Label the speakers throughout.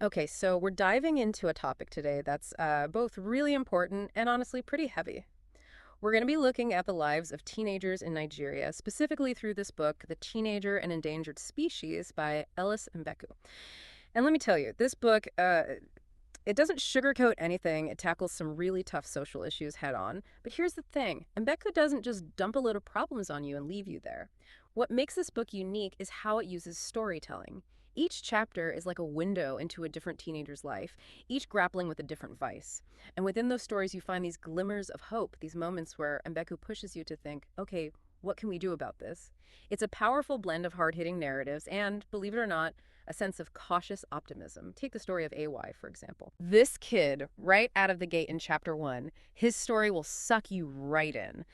Speaker 1: Okay, so we're diving into a topic today that's both really important and honestly pretty heavy. We're going to be looking at the lives of teenagers in Nigeria, specifically through this book, The Teenager and Endangered Species by Ellis Mbeku. And let me tell you, this book, it doesn't sugarcoat anything. It tackles some really tough social issues head on. But here's the thing, Mbeku doesn't just dump a load of problems on you and leave you there. What makes this book unique is how it uses storytelling. Each chapter is like a window into a different teenager's life, each grappling with a different vice. And within those stories, you find these glimmers of hope, these moments where Mbeku pushes you to think, okay, what can we do about this? It's a powerful blend of hard-hitting narratives and, believe it or not, a sense of cautious optimism. Take the story of AY, for example. This kid, right out of the gate in chapter one, his story will suck you right in.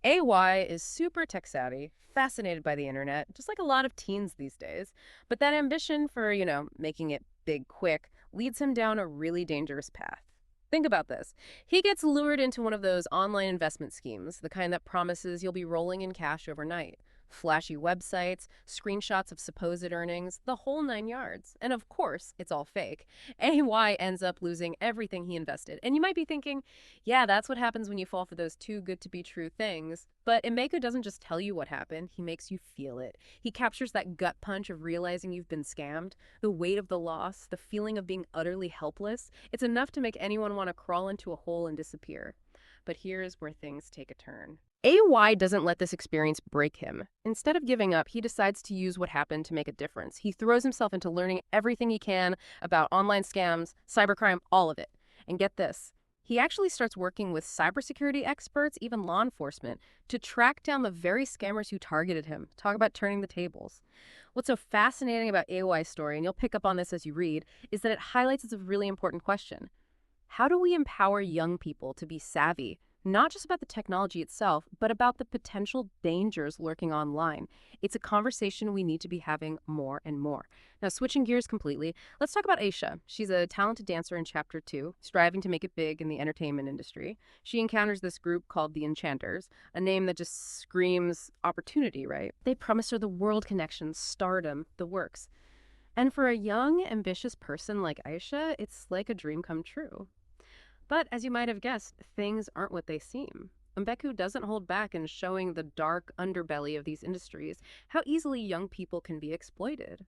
Speaker 1: AY is super tech savvy, fascinated by the internet, just like a lot of teens these days. But that ambition for, making it big quick leads him down a really dangerous path. Think about this. He gets lured into one of those online investment schemes, the kind that promises you'll be rolling in cash overnight. Flashy websites, screenshots of supposed earnings, the whole nine yards. And of course, it's all fake. AY ends up losing everything he invested. And you might be thinking, yeah, that's what happens when you fall for those too good to be true things. But Mbeko doesn't just tell you what happened, he makes you feel it. He captures that gut punch of realizing you've been scammed, the weight of the loss, the feeling of being utterly helpless. It's enough to make anyone want to crawl into a hole and disappear. But here's where things take a turn. AY doesn't let this experience break him. Instead of giving up, he decides to use what happened to make a difference. He throws himself into learning everything he can about online scams, cybercrime, all of it. And get this, he actually starts working with cybersecurity experts, even law enforcement, to track down the very scammers who targeted him. Talk about turning the tables. What's so fascinating about AY's story, and you'll pick up on this as you read, is that it highlights a really important question. How do we empower young people to be savvy, not just about the technology itself, but about the potential dangers lurking online? It's a conversation we need to be having more and more. Now, switching gears completely, let's talk about Aisha. She's a talented dancer in Chapter 2, striving to make it big in the entertainment industry. She encounters this group called the Enchanters, a name that just screams opportunity, right? They promise her the world connections, stardom, the works. And for a young, ambitious person like Aisha, it's like a dream come true. But as you might have guessed, things aren't what they seem. Mbeku doesn't hold back in showing the dark underbelly of these industries, how easily young people can be exploited.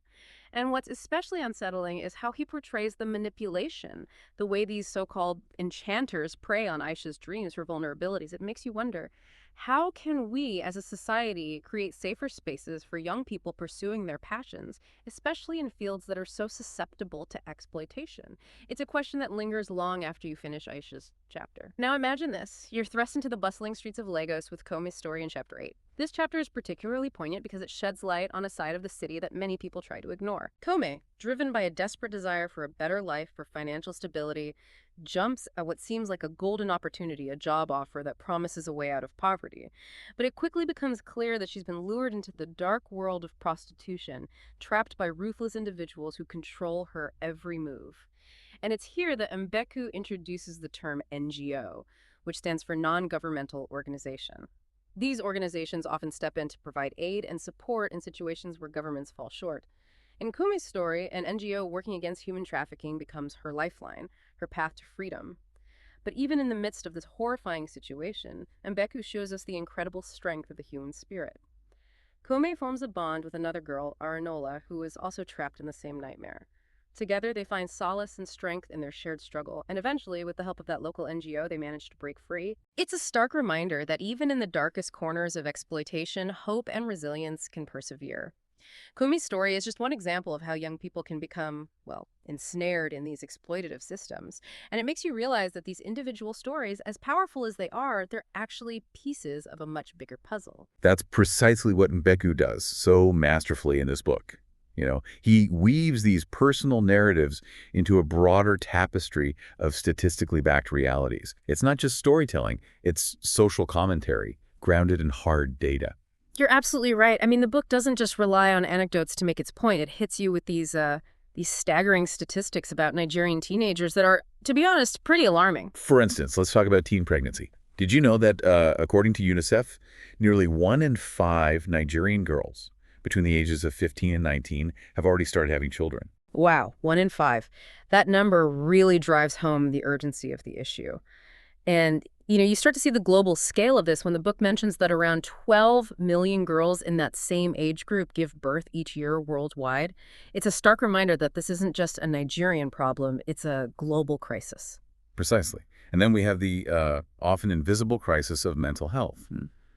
Speaker 1: And what's especially unsettling is how he portrays the manipulation, the way these so-called enchanters prey on Aisha's dreams for vulnerabilities. It makes you wonder, how can we as a society create safer spaces for young people pursuing their passions, especially in fields that are so susceptible to exploitation? It's a question that lingers long after you finish Aisha's chapter. Now imagine this. You're thrust into the bustling streets of Lagos with Komi's story in Chapter 8. This chapter is particularly poignant because it sheds light on a side of the city that many people try to ignore. Kome, driven by a desperate desire for a better life, for financial stability, jumps at what seems like a golden opportunity, a job offer that promises a way out of poverty. But it quickly becomes clear that she's been lured into the dark world of prostitution, trapped by ruthless individuals who control her every move. And it's here that Mbeku introduces the term NGO, which stands for non-governmental organization. These organizations often step in to provide aid and support in situations where governments fall short. In Kumi's story, an NGO working against human trafficking becomes her lifeline, her path to freedom. But even in the midst of this horrifying situation, Mbeku shows us the incredible strength of the human spirit. Kome forms a bond with another girl, Aranola, who is also trapped in the same nightmare. Together, they find solace and strength in their shared struggle, and eventually, with the help of that local NGO, they manage to break free. It's a stark reminder that even in the darkest corners of exploitation, hope and resilience can persevere. Kumi's story is just one example of how young people can become, well, ensnared in these exploitative systems. And it makes you realize that these individual stories, as powerful as they are, they're actually pieces of a much bigger puzzle.
Speaker 2: That's precisely what Mbeku does so masterfully in this book. He weaves these personal narratives into a broader tapestry of statistically backed realities. It's not just storytelling, it's social commentary, grounded in hard data.
Speaker 1: You're absolutely right. I mean, the book doesn't just rely on anecdotes to make its point. It hits you with these staggering statistics about Nigerian teenagers that are, to be honest, pretty alarming.
Speaker 2: For instance, let's talk about teen pregnancy. Did you know that, according to UNICEF, nearly 1 in 5 Nigerian girls between the ages of 15 and 19 have already started having children?
Speaker 1: Wow, 1 in 5. That number really drives home the urgency of the issue. And, you start to see the global scale of this when the book mentions that around 12 million girls in that same age group give birth each year worldwide. It's a stark reminder that this isn't just a Nigerian problem, it's a global crisis.
Speaker 2: Precisely. And then we have the often invisible crisis of mental health.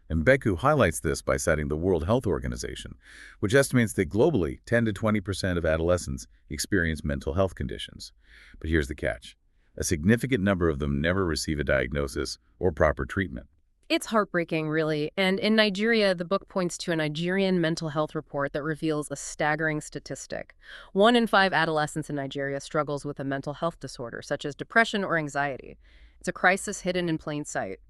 Speaker 2: And Beku highlights this by citing the World Health Organization, which estimates that globally 10 to 20% of adolescents experience mental health conditions. But here's the catch. A significant number of them never receive a diagnosis or proper treatment.
Speaker 1: It's heartbreaking, really. And in Nigeria, the book points to a Nigerian mental health report that reveals a staggering statistic. 1 in 5 adolescents in Nigeria struggles with a mental health disorder, such as depression or anxiety. It's a crisis hidden in plain sight.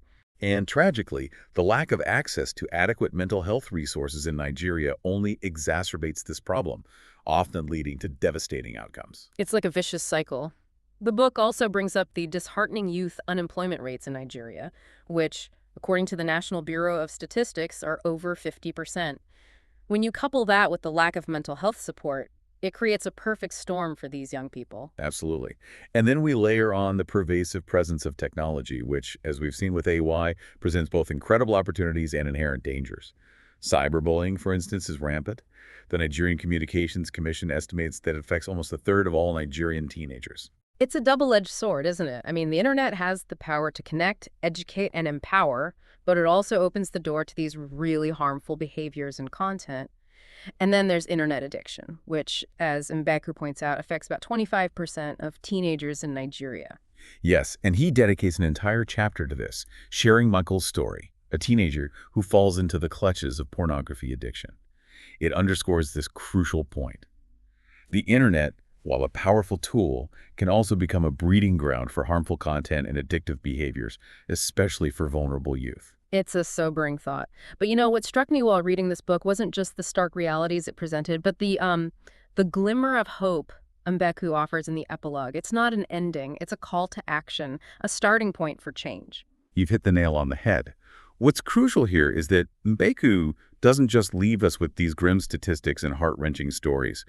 Speaker 2: And tragically, the lack of access to adequate mental health resources in Nigeria only exacerbates this problem, often leading to devastating outcomes.
Speaker 1: It's like a vicious cycle. The book also brings up the disheartening youth unemployment rates in Nigeria, which, according to the National Bureau of Statistics, are over 50%. When you couple that with the lack of mental health support, it creates a perfect storm for these young people.
Speaker 2: Absolutely. And then we layer on the pervasive presence of technology, which, as we've seen with AY, presents both incredible opportunities and inherent dangers. Cyberbullying, for instance, is rampant. The Nigerian Communications Commission estimates that it affects almost a third of all Nigerian teenagers.
Speaker 1: It's a double-edged sword, isn't it? I mean, the internet has the power to connect, educate, and empower, but it also opens the door to these really harmful behaviors and content. And then there's internet addiction, which, as Mbeku points out, affects about 25% of teenagers in Nigeria.
Speaker 2: Yes, and he dedicates an entire chapter to this, sharing Michael's story, a teenager who falls into the clutches of pornography addiction. It underscores this crucial point. The internet, while a powerful tool, can also become a breeding ground for harmful content and addictive behaviors, especially for vulnerable youth.
Speaker 1: It's a sobering thought. But what struck me while reading this book wasn't just the stark realities it presented, but the glimmer of hope Mbeku offers in the epilogue. It's not an ending, it's a call to action, a starting point for change.
Speaker 2: You've hit the nail on the head. What's crucial here is that Mbeku doesn't just leave us with these grim statistics and heart-wrenching stories.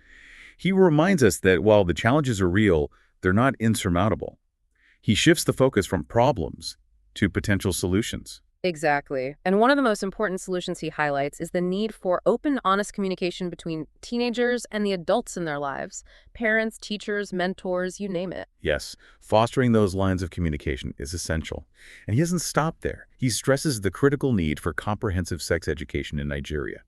Speaker 2: He reminds us that while the challenges are real, they're not insurmountable. He shifts the focus from problems to potential solutions.
Speaker 1: Exactly. And one of the most important solutions he highlights is the need for open, honest communication between teenagers and the adults in their lives. Parents, teachers, mentors, you name it.
Speaker 2: Yes, fostering those lines of communication is essential. And he doesn't stop there. He stresses the critical need for comprehensive sex education in Nigeria.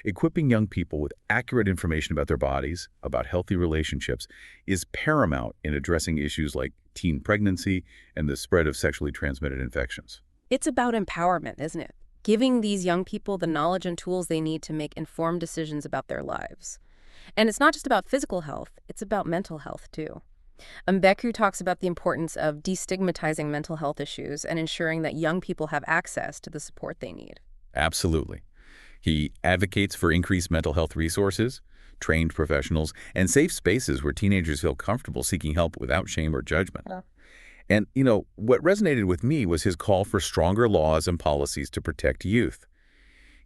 Speaker 2: Equipping young people with accurate information about their bodies, about healthy relationships, is paramount in addressing issues like teen pregnancy and the spread of sexually transmitted infections.
Speaker 1: It's about empowerment, isn't it? Giving these young people the knowledge and tools they need to make informed decisions about their lives. And it's not just about physical health, it's about mental health, too. Mbeku talks about the importance of destigmatizing mental health issues and ensuring that young people have access to the support they need.
Speaker 2: Absolutely. He advocates for increased mental health resources, trained professionals, and safe spaces where teenagers feel comfortable seeking help without shame or judgment. And, what resonated with me was his call for stronger laws and policies to protect youth.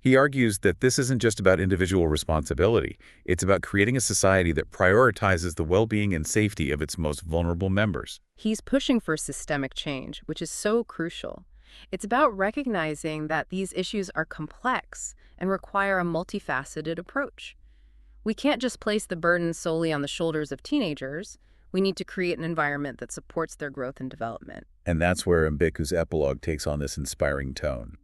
Speaker 2: He argues that this isn't just about individual responsibility. It's about creating a society that prioritizes the well-being and safety of its most vulnerable members.
Speaker 1: He's pushing for systemic change, which is so crucial. It's about recognizing that these issues are complex and require a multifaceted approach. We can't just place the burden solely on the shoulders of teenagers. We need to create an environment that supports their growth and development.
Speaker 2: And that's where Mbeku's epilogue takes on this inspiring tone.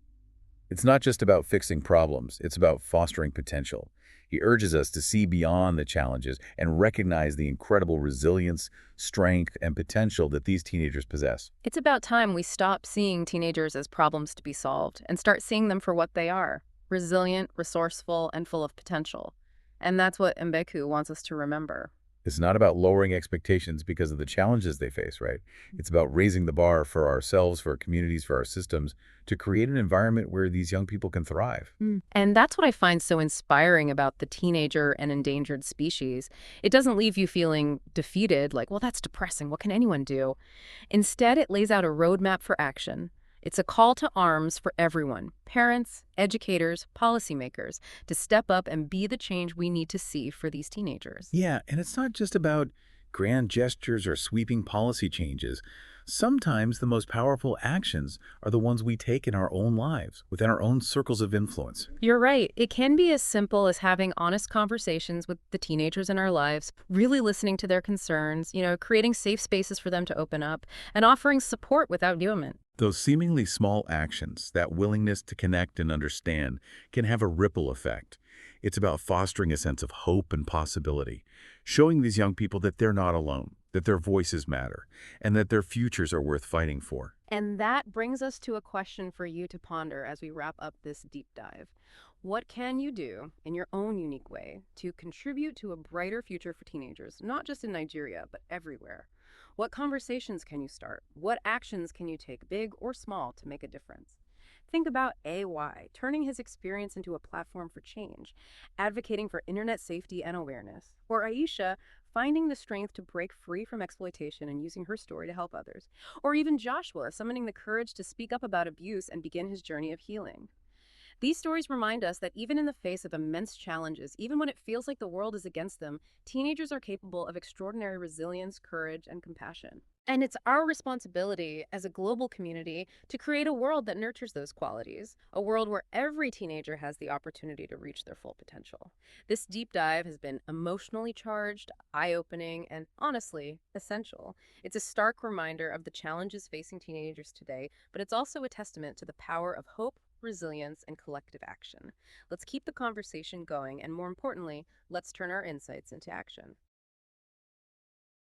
Speaker 2: It's not just about fixing problems, it's about fostering potential. He urges us to see beyond the challenges and recognize the incredible resilience, strength, and potential that these teenagers possess.
Speaker 1: It's about time we stop seeing teenagers as problems to be solved and start seeing them for what they are: resilient, resourceful, and full of potential. And that's what Mbeku wants us to remember.
Speaker 2: It's not about lowering expectations because of the challenges they face, right? It's about raising the bar for ourselves, for our communities, for our systems, to create an environment where these young people can thrive.
Speaker 1: And that's what I find so inspiring about the teenager and endangered species. It doesn't leave you feeling defeated, like, well, that's depressing. What can anyone do? Instead, it lays out a roadmap for action. It's a call to arms for everyone, parents, educators, policymakers, to step up and be the change we need to see for these teenagers.
Speaker 2: Yeah, and it's not just about grand gestures or sweeping policy changes. Sometimes the most powerful actions are the ones we take in our own lives, within our own circles of influence.
Speaker 1: You're right. It can be as simple as having honest conversations with the teenagers in our lives, really listening to their concerns, creating safe spaces for them to open up, and offering support without guilt.
Speaker 2: Those seemingly small actions, that willingness to connect and understand, can have a ripple effect. It's about fostering a sense of hope and possibility, showing these young people that they're not alone, that their voices matter, and that their futures are worth fighting for.
Speaker 1: And that brings us to a question for you to ponder as we wrap up this deep dive. What can you do in your own unique way to contribute to a brighter future for teenagers, not just in Nigeria, but everywhere? What conversations can you start? What actions can you take, big or small, to make a difference? Think about AY, turning his experience into a platform for change, advocating for internet safety and awareness. Or Aisha, finding the strength to break free from exploitation and using her story to help others. Or even Joshua, summoning the courage to speak up about abuse and begin his journey of healing. These stories remind us that even in the face of immense challenges, even when it feels like the world is against them, teenagers are capable of extraordinary resilience, courage, and compassion. And it's our responsibility as a global community to create a world that nurtures those qualities, a world where every teenager has the opportunity to reach their full potential. This deep dive has been emotionally charged, eye-opening, and honestly, essential. It's a stark reminder of the challenges facing teenagers today, but it's also a testament to the power of hope, resilience, and collective action. Let's keep the conversation going, and more importantly, let's turn our insights into action.